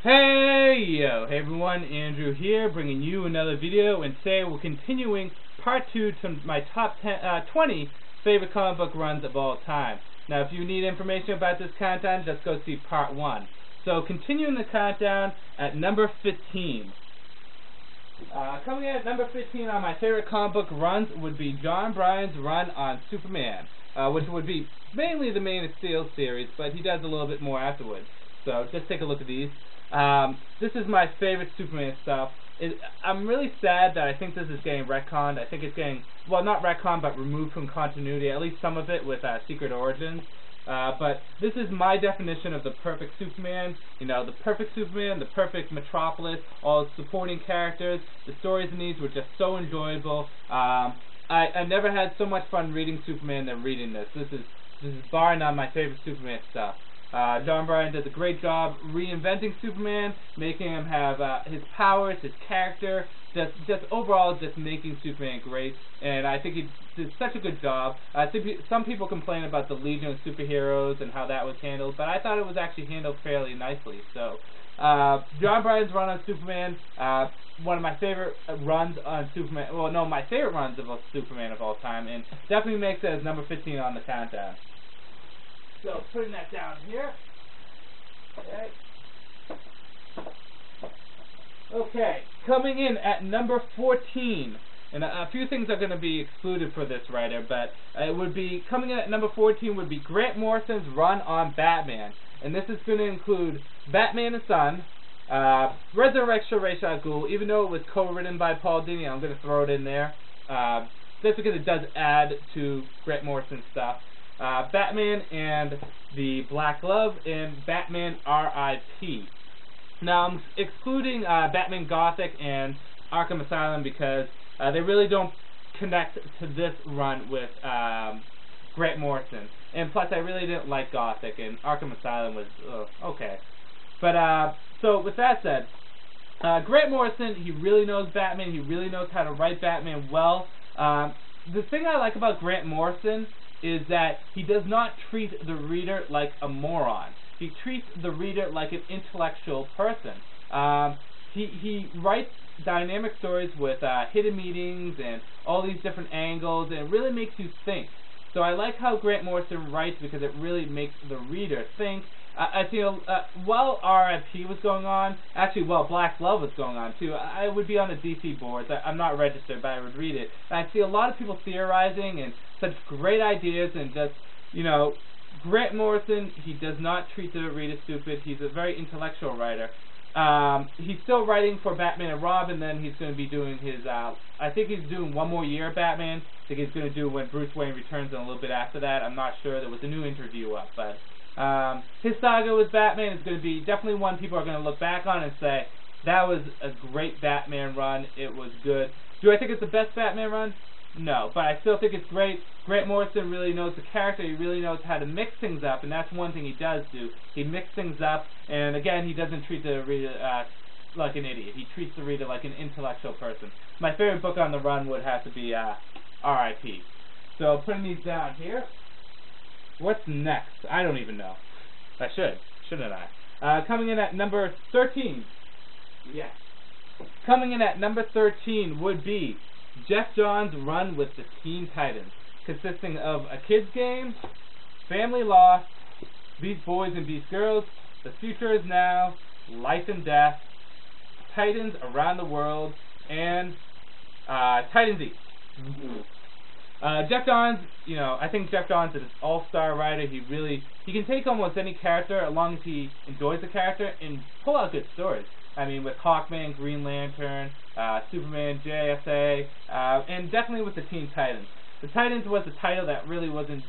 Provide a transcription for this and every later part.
Hey yo, hey everyone, Andrew here, bringing you another video, and today we're continuing part 2 to my top 20 favorite comic book runs of all time. Now if you need information about this countdown, just go see part 1. So continuing the countdown at number 15. Coming in at number 15 on my favorite comic book runs would be John Byrne's run on Superman, which would be mainly the Man of Steel series, but he does a little bit more afterwards. So just take a look at these. This is my favorite Superman stuff. I'm really sad that I think this is getting retconned. I think it's getting, well, not retconned, but removed from continuity, at least some of it with Secret Origins. But this is my definition of the perfect Superman. You know, the perfect Superman, the perfect Metropolis, all the supporting characters. The stories in these were just so enjoyable. I never had so much fun reading Superman than reading this. This is bar none my favorite Superman stuff. John Byrne did a great job reinventing Superman, making him have his powers, his character, just overall just making Superman great. And I think he did such a good job. Some people complain about the Legion of Superheroes and how that was handled, but I thought it was actually handled fairly nicely. So John Byrne's run on Superman, one of my favorite runs on Superman. Well, no, my favorite runs of Superman of all time, and definitely makes it as number 15 on the countdown. So putting that down here. Okay, coming in at number 14, and a few things are going to be excluded for this writer, but it would be, coming in at number 14 would be Grant Morrison's run on Batman. And this is going to include Batman and Son, Resurrection of Ra's al Ghul, even though it was co-written by Paul Dini, I'm going to throw it in there. Just because it does add to Grant Morrison's stuff. Batman and the Black Glove, and Batman R.I.P. Now I'm excluding Batman Gothic and Arkham Asylum because they really don't connect to this run with Grant Morrison. And plus I really didn't like Gothic, and Arkham Asylum was okay. But so with that said, Grant Morrison, he really knows Batman, he really knows how to write Batman well. The thing I like about Grant Morrison is that he does not treat the reader like a moron. He treats the reader like an intellectual person. He writes dynamic stories with hidden meanings and all these different angles, and it really makes you think. So I like how Grant Morrison writes because it really makes the reader think. I feel, while R.I.P. was going on, actually while Black Glove was going on too, I would be on the DC boards. I'm not registered, but I would read it. And I see a lot of people theorizing and such great ideas, and just, you know, Grant Morrison, he does not treat the reader stupid. He's a very intellectual writer. He's still writing for Batman and Robin, then he's going to be doing his, I think he's doing one more year of Batman. I think he's going to do when Bruce Wayne returns and a little bit after that. I'm not sure. There was a new interview up, but his saga with Batman is going to be definitely one people are going to look back on and say, that was a great Batman run. It was good. Do I think it's the best Batman run? No, but I still think it's great. Grant Morrison really knows the character. He really knows how to mix things up, and that's one thing he does do. He mixes things up, and again, he doesn't treat the reader like an idiot. He treats the reader like an intellectual person. My favorite book on the run would have to be R.I.P. So putting these down here. What's next? I don't even know. I should. Shouldn't I? Coming in at number 13. Yes. Coming in at number 13 would be Jeff Johns' run with the Teen Titans, consisting of A Kid's Game, Family Lost, Beast Boys and Beast Girls, The Future Is Now, Life and Death, Titans Around the World, and Titans Eat. Jeff Johns, you know, I think Jeff Johns is an all-star writer. He can take almost any character as long as he enjoys the character and pull out good stories. I mean, with Hawkman, Green Lantern, Superman, JSA, and definitely with the Teen Titans. The Titans was a title that really wasn't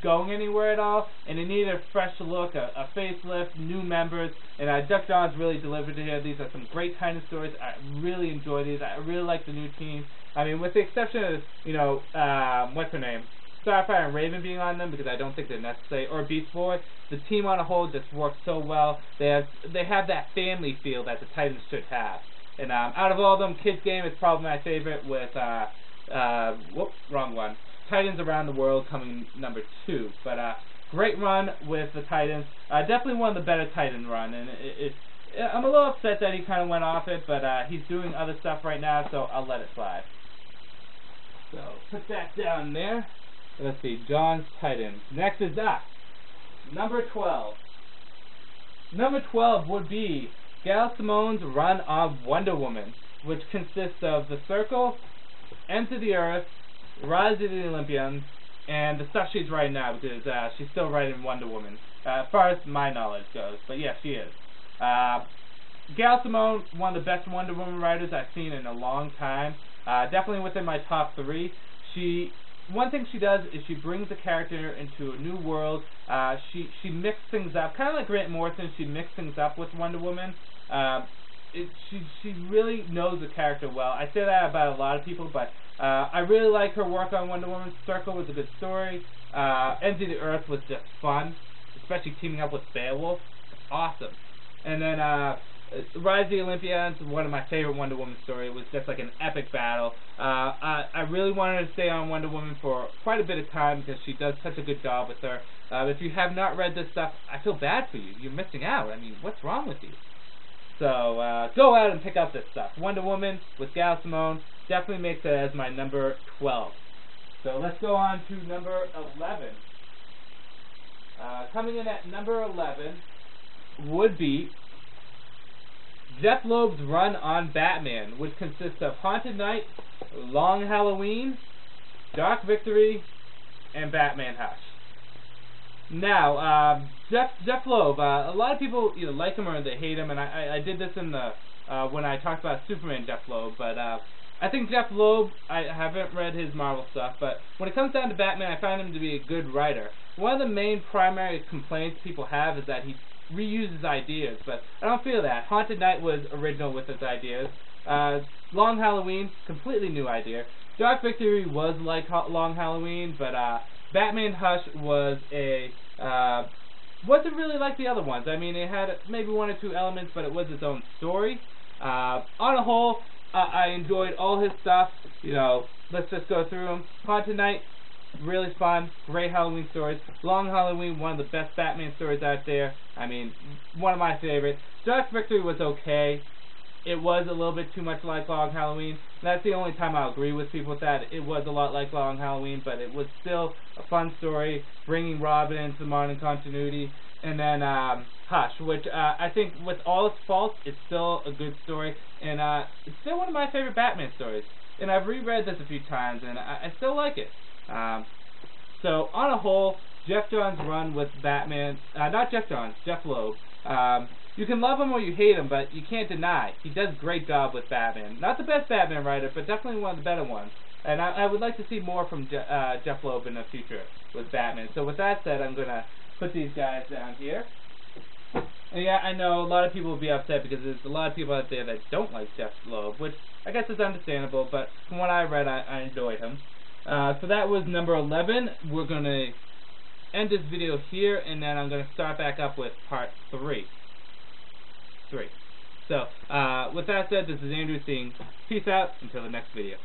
going anywhere at all, and it needed a fresh look, a facelift, new members, and Jeff Johns really delivered here. These are some great Titan stories. I really enjoy these. I really like the new team. I mean, with the exception of, you know, what's her name? Starfire and Raven being on them, because I don't think they're necessary, or Beast Boy, the team on a whole just works so well. They have that family feel that the Titans should have. And out of all of them, Kid's Game is probably my favorite with, whoops, wrong one. Titans Around the World coming number 2. But great run with the Titans. Definitely one of the better Titan run, and I'm a little upset that he kind of went off it, but he's doing other stuff right now, so I'll let it slide. So put that down there. Let's see, John's Titans. Next is number 12. Number 12 would be Gail Simone's run on Wonder Woman, which consists of The Circle, End to the Earth, Rise of the Olympians, and the stuff she's writing now, because she's still writing Wonder Woman, as far as my knowledge goes. But yes, she is. Gail Simone, one of the best Wonder Woman writers I've seen in a long time. Definitely within my top 3. One thing she does is she brings the character into a new world. She mixed things up, kind of like Grant Morrison. She mixed things up with Wonder Woman. She really knows the character well. I say that about a lot of people, but I really like her work on Wonder Woman. Circle was a good story. End of the Earth was just fun, especially teaming up with Beowulf. Awesome. And then Rise of the Olympians, one of my favorite Wonder Woman stories. It was just like an epic battle. I really wanted to stay on Wonder Woman for quite a bit of time because she does such a good job with her. If you have not read this stuff, I feel bad for you. You're missing out. I mean, what's wrong with you? So go out and pick up this stuff. Wonder Woman with Gail Simone definitely makes it as my number 12. So let's go on to number 11. Coming in at number 11 would be Deathlokes' run on Batman, which consists of Haunted Night, Long Halloween, Dark Victory, and Batman Hush. Now, Jeff Loeb, a lot of people either like him or they hate him, and I did this in the when I talked about Superman Jeff Loeb, but I think Jeff Loeb, I haven't read his Marvel stuff, but when it comes down to Batman, I find him to be a good writer. One of the main primary complaints people have is that he reuses ideas, but I don't feel that. Haunted Night was original with his ideas. Long Halloween, completely new idea. Dark Victory was like Long Halloween, but Batman Hush was wasn't really like the other ones. I mean, it had maybe 1 or 2 elements, but it was its own story. On a whole, I enjoyed all his stuff. You know, let's just go through them. Haunted Night, really fun, great Halloween stories. Long Halloween, one of the best Batman stories out there. I mean, one of my favorites. Dark Victory was okay. It was a little bit too much like Long Halloween. That's the only time I'll agree with people with that. It was a lot like Long Halloween, but it was still a fun story, bringing Robin into modern continuity. And then Hush, which I think with all its faults, it's still a good story. And it's still one of my favorite Batman stories. And I've reread this a few times, and I still like it. So on a whole, Jeff Johns' run with Batman, not Jeff Johns, Jeff Loeb. You can love him or you hate him, but you can't deny he does a great job with Batman. Not the best Batman writer, but definitely one of the better ones. And I would like to see more from Jeff Loeb in the future with Batman. So with that said, I'm going to put these guys down here. And yeah, I know a lot of people will be upset because there's a lot of people out there that don't like Jeff Loeb, which I guess is understandable, but from what I read, I enjoyed him. So that was number 11. We're going to end this video here, and then I'm going to start back up with part 3. So, with that said, this is Andrew saying peace out until the next video.